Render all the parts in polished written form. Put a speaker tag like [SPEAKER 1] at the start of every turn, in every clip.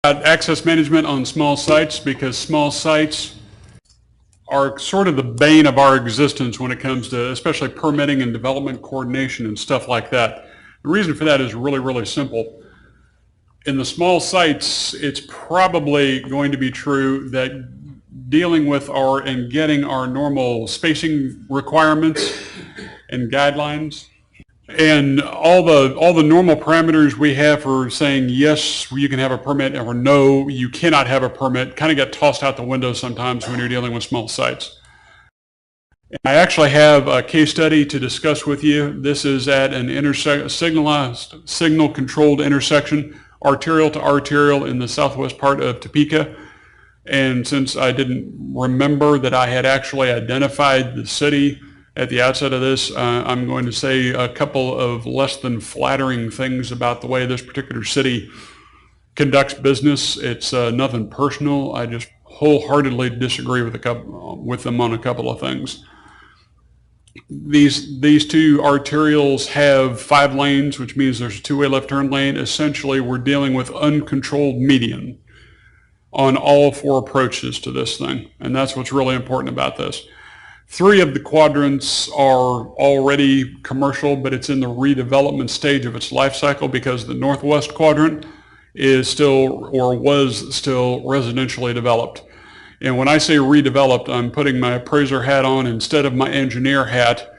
[SPEAKER 1] Access management on small sites, because small sites are sort of the bane of our existence when it comes to especially permitting and development coordination and stuff like that. The reason for that is really, really simple. In the small sites, it's probably going to be true that dealing with and getting our normal spacing requirements and guidelines and all the normal parameters we have for saying yes, you can have a permit, or no, you cannot have a permit, kind of get tossed out the window sometimes when you're dealing with small sites. I actually have a case study to discuss with you. This is at an signal-controlled intersection, arterial to arterial, in the southwest part of Topeka. And since I didn't remember that I had actually identified the city at the outset of this, I'm going to say a couple of less than flattering things about the way this particular city conducts business. It's nothing personal. I just wholeheartedly disagree with them on a couple of things. These two arterials have 5 lanes, which means there's a 2-way left turn lane. Essentially, we're dealing with uncontrolled median on all 4 approaches to this thing, and that's what's really important about this. 3 of the quadrants are already commercial, but it's in the redevelopment stage of its life cycle, because the northwest quadrant is still, or was still, residentially developed. And when I say redeveloped, I'm putting my appraiser hat on instead of my engineer hat,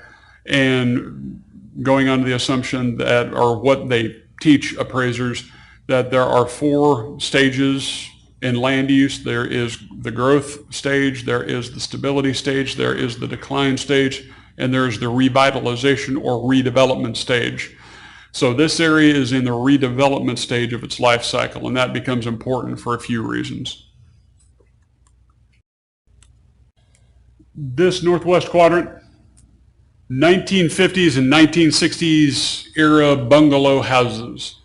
[SPEAKER 1] and going under the assumption that, or what they teach appraisers, that there are 4 stages in land use. There is the growth stage, there is the stability stage, there is the decline stage, and there's the revitalization or redevelopment stage. So this area is in the redevelopment stage of its life cycle, and that becomes important for a few reasons. This northwest quadrant, 1950s and 1960s era bungalow houses.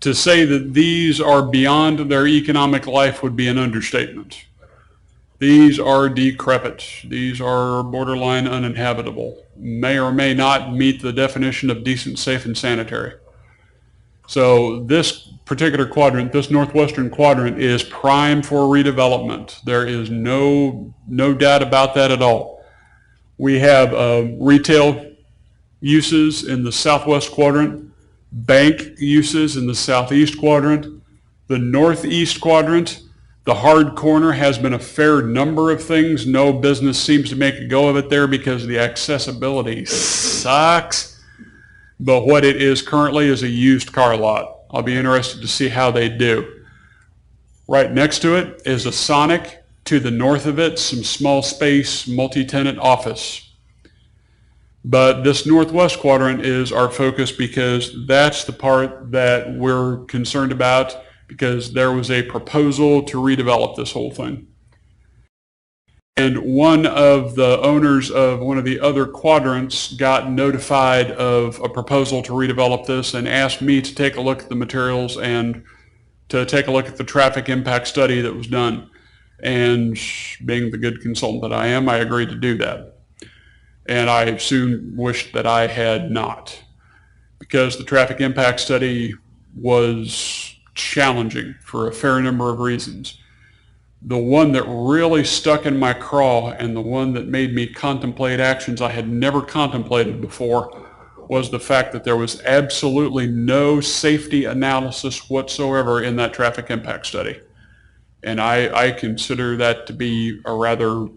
[SPEAKER 1] To say that these are beyond their economic life would be an understatement. These are decrepit. These are borderline uninhabitable. May or may not meet the definition of decent, safe, and sanitary. So this particular quadrant, this northwestern quadrant, is prime for redevelopment. There is no doubt about that at all. We have retail uses in the southwest quadrant, bank uses in the southeast quadrant. The northeast quadrant, the hard corner, has been a fair number of things. No business seems to make a go of it there because the accessibility sucks. But what it is currently is a used car lot. I'll be interested to see how they do. Right next to it is a Sonic. To the north of it, some small space multi-tenant office. But this northwest quadrant is our focus, because that's the part that we're concerned about, because there was a proposal to redevelop this whole thing. And one of the owners of one of the other quadrants got notified of a proposal to redevelop this and asked me to take a look at the materials and to take a look at the traffic impact study that was done. And being the good consultant that I am, I agreed to do that. And I soon wished that I had not, because the traffic impact study was challenging for a fair number of reasons. The one that really stuck in my craw, and the one that made me contemplate actions I had never contemplated before, was the fact that there was absolutely no safety analysis whatsoever in that traffic impact study. And I consider that to be a rather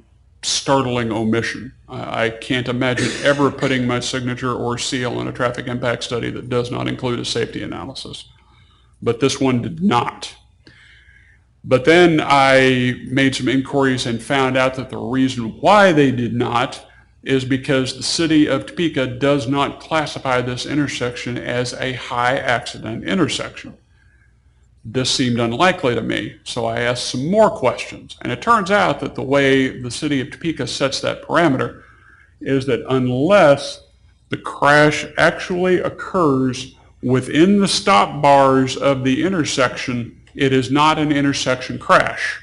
[SPEAKER 1] startling omission. I can't imagine ever putting my signature or seal on a traffic impact study that does not include a safety analysis. But this one did not. But then I made some inquiries and found out that the reason why they did not is because the city of Topeka does not classify this intersection as a high accident intersection. This seemed unlikely to me, so I asked some more questions. And it turns out that the way the city of Topeka sets that parameter is that unless the crash actually occurs within the stop bars of the intersection, it is not an intersection crash.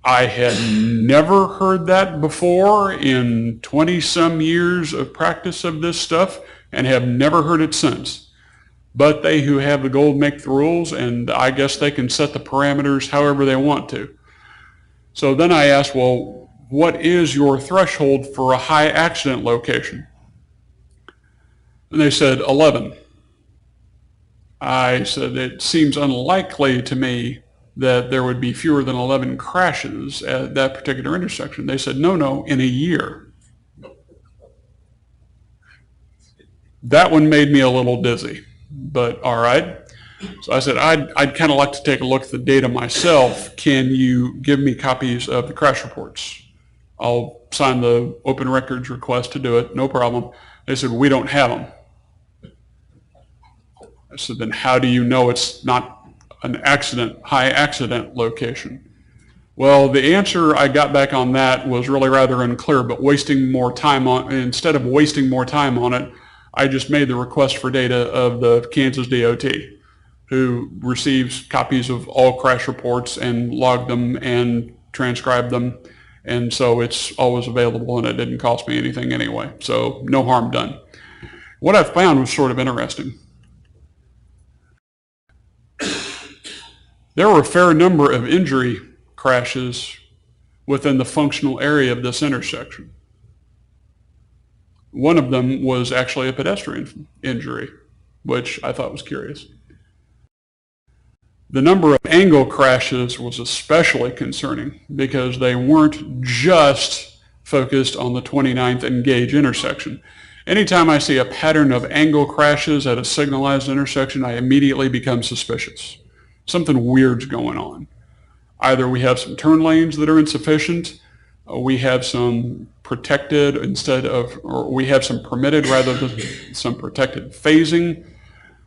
[SPEAKER 1] I had never heard that before in 20-some years of practice of this stuff, and have never heard it since. but they who have the gold make the rules, and I guess they can set the parameters however they want to. So then I asked, well, what is your threshold for a high accident location? And they said 11. I said, it seems unlikely to me that there would be fewer than 11 crashes at that particular intersection. They said, no, in a year. That one made me a little dizzy, but all right. So I said, I'd kind of like to take a look at the data myself. Can you give me copies of the crash reports? I'll sign the open records request to do it, no problem. They said, we don't have them. I said, then how do you know it's not an high accident location? Well, the answer I got back on that was really rather unclear, but instead of wasting more time on it, I just made the request for data of the Kansas DOT, who receives copies of all crash reports and log them and transcribe them. And so it's always available, and it didn't cost me anything anyway. So no harm done. What I found was sort of interesting. There were a fair number of injury crashes within the functional area of this intersection. One of them was actually a pedestrian injury, which I thought was curious. The number of angle crashes was especially concerning because they weren't just focused on the 29th and Gage intersection. Anytime I see a pattern of angle crashes at a signalized intersection, I immediately become suspicious. Something weird's going on. Either we have some turn lanes that are insufficient, we have some protected or we have some permitted rather than some protected phasing.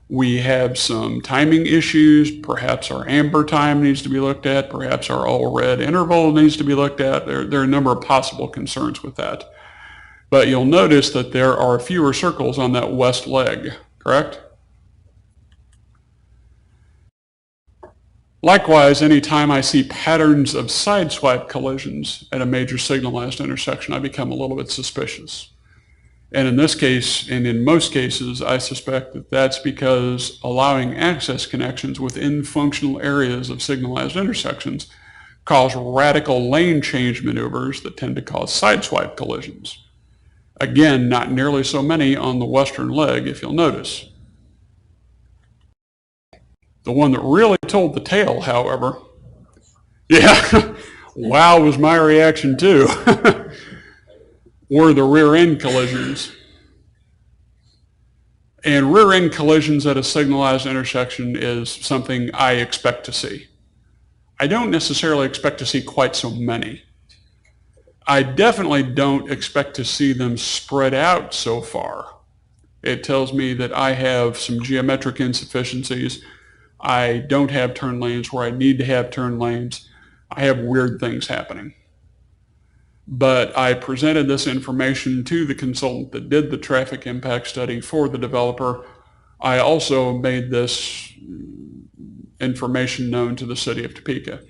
[SPEAKER 1] We have some timing issues. Perhaps our amber time needs to be looked at. Perhaps our all red interval needs to be looked at. There are a number of possible concerns with that. But you'll notice that there are fewer circles on that west leg, correct? Likewise, anytime I see patterns of sideswipe collisions at a major signalized intersection, I become a little bit suspicious. And in this case, and in most cases, I suspect that that's because allowing access connections within functional areas of signalized intersections cause radical lane change maneuvers that tend to cause sideswipe collisions. Again, not nearly so many on the western leg, if you'll notice. The one that really told the tale, however, yeah, wow was my reaction too, were the rear end collisions. And rear end collisions at a signalized intersection is something I expect to see. I don't necessarily expect to see quite so many. I definitely don't expect to see them spread out so far. It tells me that I have some geometric insufficiencies. I don't have turn lanes where I need to have turn lanes. I have weird things happening. But I presented this information to the consultant that did the traffic impact study for the developer. I also made this information known to the city of Topeka.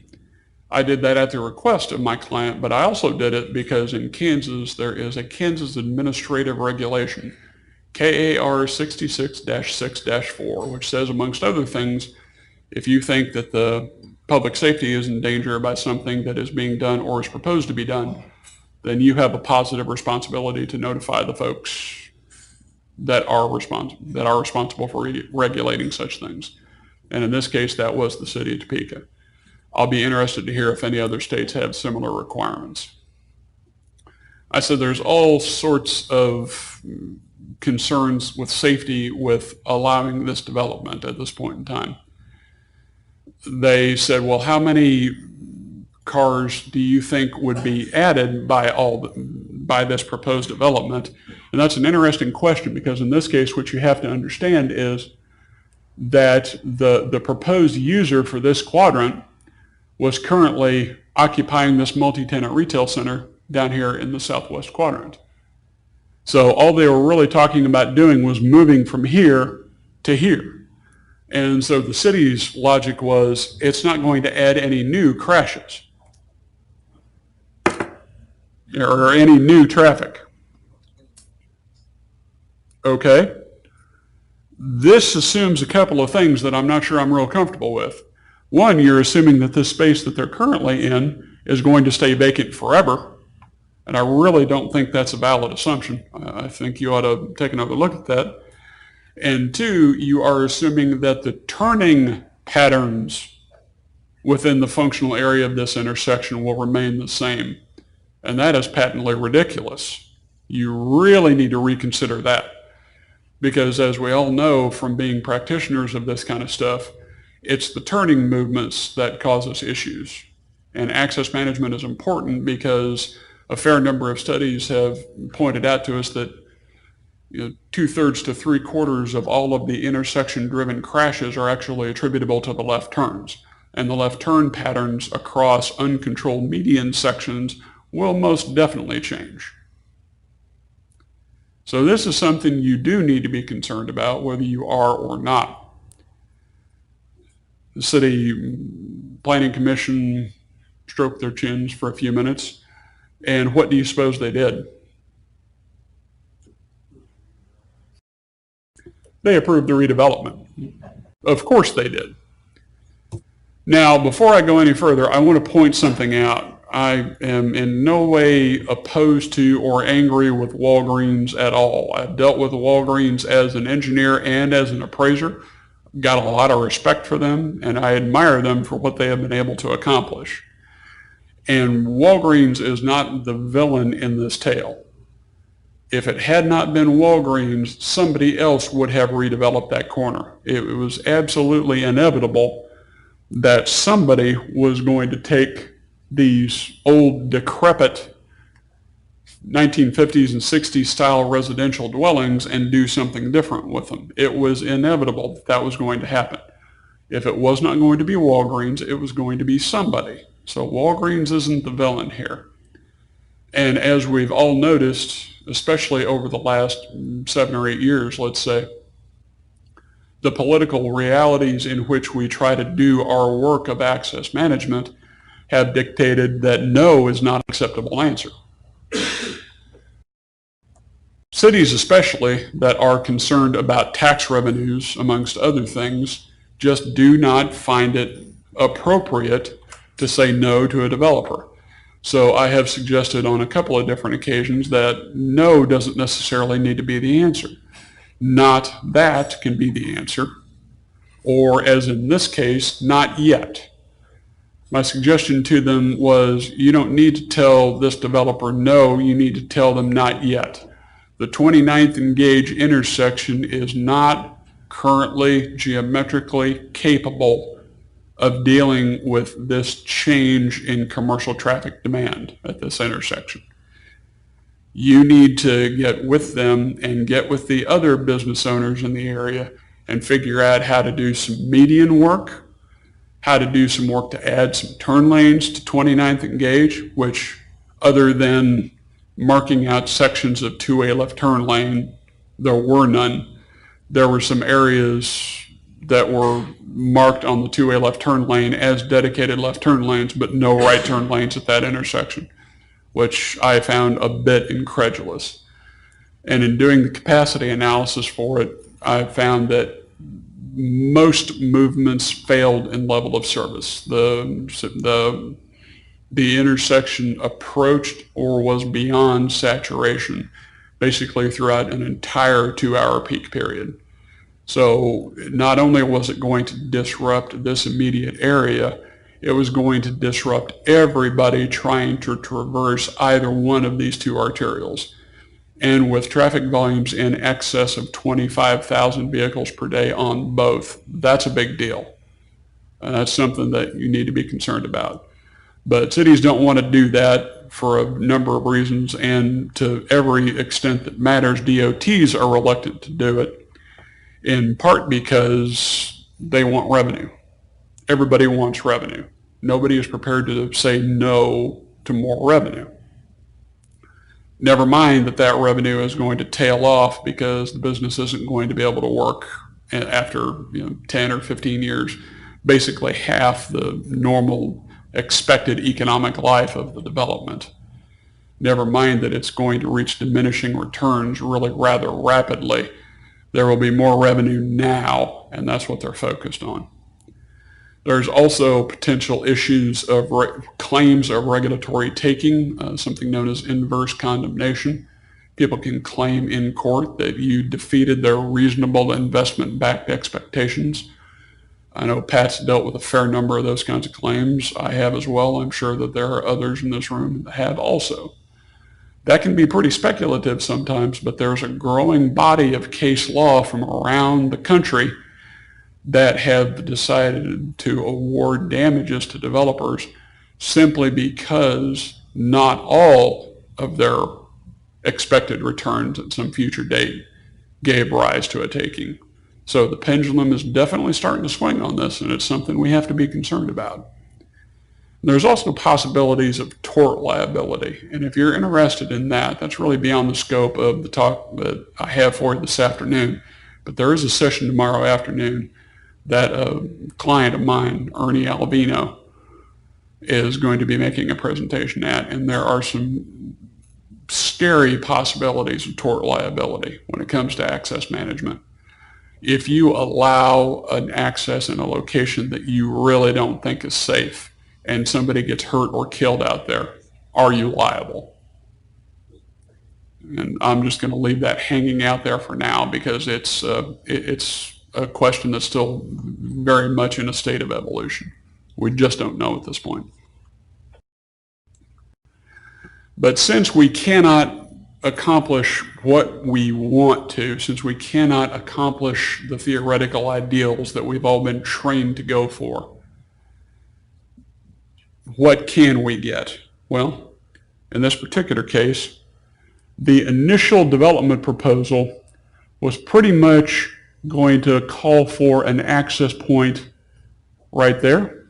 [SPEAKER 1] I did that at the request of my client, but I also did it because in Kansas there is a Kansas Administrative Regulation, KAR 66-6-4, which says, amongst other things, if you think that the public safety is in danger by something that is being done or is proposed to be done, then you have a positive responsibility to notify the folks that are responsible for regulating such things. And in this case, that was the city of Topeka. I'll be interested to hear if any other states have similar requirements. I said there's all sorts of concerns with safety with allowing this development at this point in time. They said, well, how many cars do you think would be added by this proposed development? And that's an interesting question because in this case, what you have to understand is that the proposed user for this quadrant was currently occupying this multi-tenant retail center down here in the southwest quadrant. So all they were really talking about doing was moving from here to here. And so the city's logic was, it's not going to add any new crashes or any new traffic. Okay. This assumes a couple of things that I'm not sure I'm real comfortable with. One, you're assuming that this space that they're currently in is going to stay vacant forever, and I really don't think that's a valid assumption. I think you ought to take another look at that. And two, you are assuming that the turning patterns within the functional area of this intersection will remain the same. And that is patently ridiculous. You really need to reconsider that. Because as we all know from being practitioners of this kind of stuff, it's the turning movements that cause us issues. And access management is important because a fair number of studies have pointed out to us that 2/3 to 3/4 of all of the intersection-driven crashes are actually attributable to the left turns. And the left turn patterns across uncontrolled median sections will most definitely change. So this is something you do need to be concerned about, whether you are or not. The City Planning Commission stroked their chins for a few minutes, and what do you suppose they did? They approved the redevelopment. Of course they did. Now, before I go any further, I want to point something out. I am in no way opposed to or angry with Walgreens at all. I've dealt with Walgreens as an engineer and as an appraiser. Got a lot of respect for them, and I admire them for what they have been able to accomplish. And Walgreens is not the villain in this tale. If it had not been Walgreens, somebody else would have redeveloped that corner. It was absolutely inevitable that somebody was going to take these old, decrepit 1950s and 60s style residential dwellings and do something different with them. It was inevitable that that was going to happen. If it was not going to be Walgreens, it was going to be somebody. So Walgreens isn't the villain here. And as we've all noticed, especially over the last 7 or 8 years, let's say, the political realities in which we try to do our work of access management have dictated that no is not an acceptable answer. Cities especially that are concerned about tax revenues, amongst other things, just do not find it appropriate to say no to a developer. So I have suggested on a couple of different occasions that no doesn't necessarily need to be the answer. Not that can be the answer, or as in this case, not yet. My suggestion to them was, you don't need to tell this developer no, you need to tell them not yet. The 29th and Gage intersection is not currently geometrically capable of dealing with this change in commercial traffic demand at this intersection. You need to get with them and get with the other business owners in the area and figure out how to do some median work, how to do some work to add some turn lanes to 29th and Gage, which other than marking out sections of two-way left turn lane, there were none. There were some areas that were marked on the two-way left turn lane as dedicated left turn lanes, but no right turn lanes at that intersection, which I found a bit incredulous. And in doing the capacity analysis for it, I found that most movements failed in level of service. The intersection approached or was beyond saturation basically throughout an entire 2-hour peak period. So not only was it going to disrupt this immediate area, it was going to disrupt everybody trying to traverse either one of these two arterials. And with traffic volumes in excess of 25,000 vehicles per day on both, that's a big deal. And that's something that you need to be concerned about. But cities don't want to do that for a number of reasons, and to every extent that matters, DOTs are reluctant to do it, in part because they want revenue. Everybody wants revenue. Nobody is prepared to say no to more revenue. Never mind that that revenue is going to tail off because the business isn't going to be able to work after 10 or 15 years, basically half the normal expected economic life of the development. Never mind that it's going to reach diminishing returns really rather rapidly There will be more revenue now, and that's what they're focused on. There's also potential issues of claims of regulatory taking, something known as inverse condemnation. People can claim in court that you defeated their reasonable investment-backed expectations. I know Pat's dealt with a fair number of those kinds of claims. I have as well. I'm sure that there are others in this room that have also. That can be pretty speculative sometimes, but there's a growing body of case law from around the country that have decided to award damages to developers simply because not all of their expected returns at some future date gave rise to a taking. So the pendulum is definitely starting to swing on this, and it's something we have to be concerned about. There's also possibilities of tort liability, and if you're interested in that, that's really beyond the scope of the talk that I have for you this afternoon. But there is a session tomorrow afternoon that a client of mine, Ernie Alavino, is going to be making a presentation at, and there are some scary possibilities of tort liability when it comes to access management. If you allow an access in a location that you really don't think is safe and somebody gets hurt or killed out there, are you liable? And I'm just going to leave that hanging out there for now because it's a question that's still very much in a state of evolution. We just don't know at this point. But since we cannot accomplish what we want to, since we cannot accomplish the theoretical ideals that we've all been trained to go for, what can we get? Well, in this particular case, the initial development proposal was pretty much going to call for an access point right there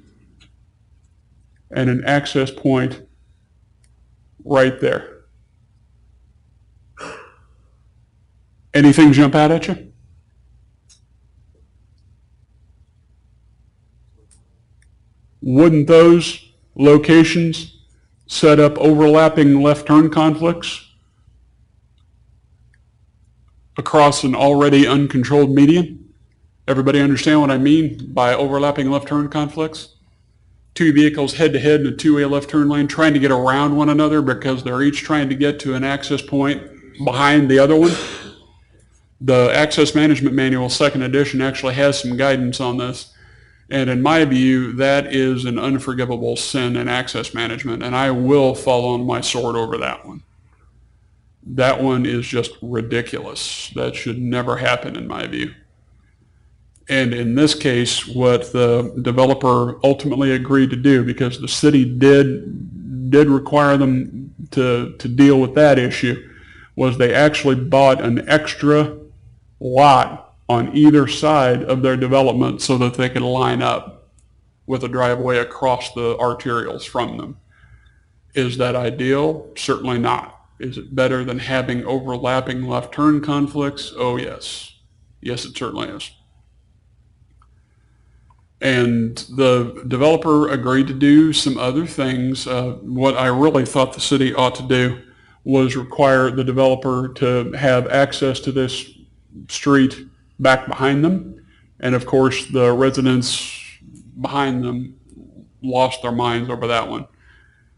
[SPEAKER 1] and an access point right there. Anything jump out at you? Wouldn't those locations set up overlapping left turn conflicts across an already uncontrolled median? Everybody understand what I mean by overlapping left turn conflicts? Two vehicles head to head in a two-way left turn lane trying to get around one another because they're each trying to get to an access point behind the other one. The Access Management Manual, second edition, actually has some guidance on this. And in my view, that is an unforgivable sin in access management, and I will fall on my sword over that one. That one is just ridiculous. That should never happen in my view. And in this case, what the developer ultimately agreed to do, because the city did require them to deal with that issue, was they actually bought an extra lot on either side of their development so that they could line up with a driveway across the arterials from them. Is that ideal? Certainly not. Is it better than having overlapping left turn conflicts? Oh yes. Yes, it certainly is. And the developer agreed to do some other things. What I really thought the city ought to do was require the developer to have access to this street back behind them. And of course, the residents behind them lost their minds over that one.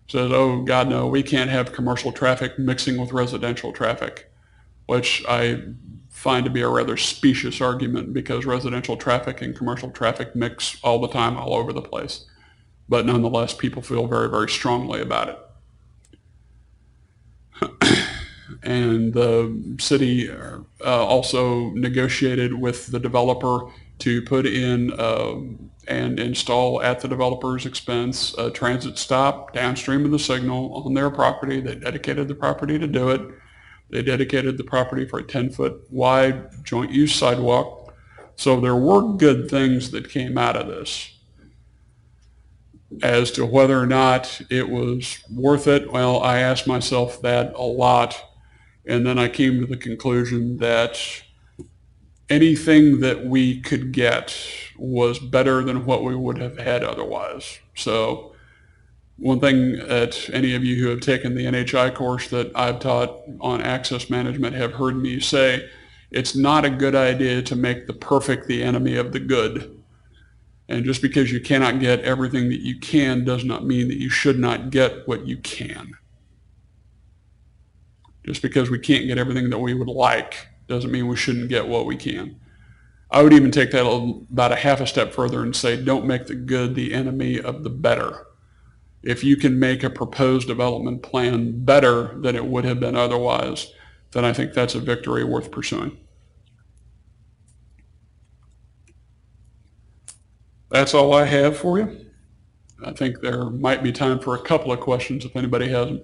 [SPEAKER 1] Says, oh God, no, we can't have commercial traffic mixing with residential traffic, which I find to be a rather specious argument because residential traffic and commercial traffic mix all the time, all over the place. But nonetheless, people feel very, very strongly about it. And the city also negotiated with the developer to put in and install at the developer's expense a transit stop downstream of the signal on their property. They dedicated the property to do it. They dedicated the property for a 10-foot wide joint use sidewalk. So there were good things that came out of this. As to whether or not it was worth it, well, I asked myself that a lot. And then I came to the conclusion that anything that we could get was better than what we would have had otherwise. So one thing that any of you who have taken the NHI course that I've taught on access management have heard me say It's not a good idea to make the perfect the enemy of the good. And just because you cannot get everything that you can does not mean that you should not get what you can. Just because we can't get everything that we would like doesn't mean we shouldn't get what we can. I would even take that about a half a step further and say, don't make the good the enemy of the better. If you can make a proposed development plan better than it would have been otherwise, then I think that's a victory worth pursuing. That's all I have for you. I think there might be time for a couple of questions if anybody has them.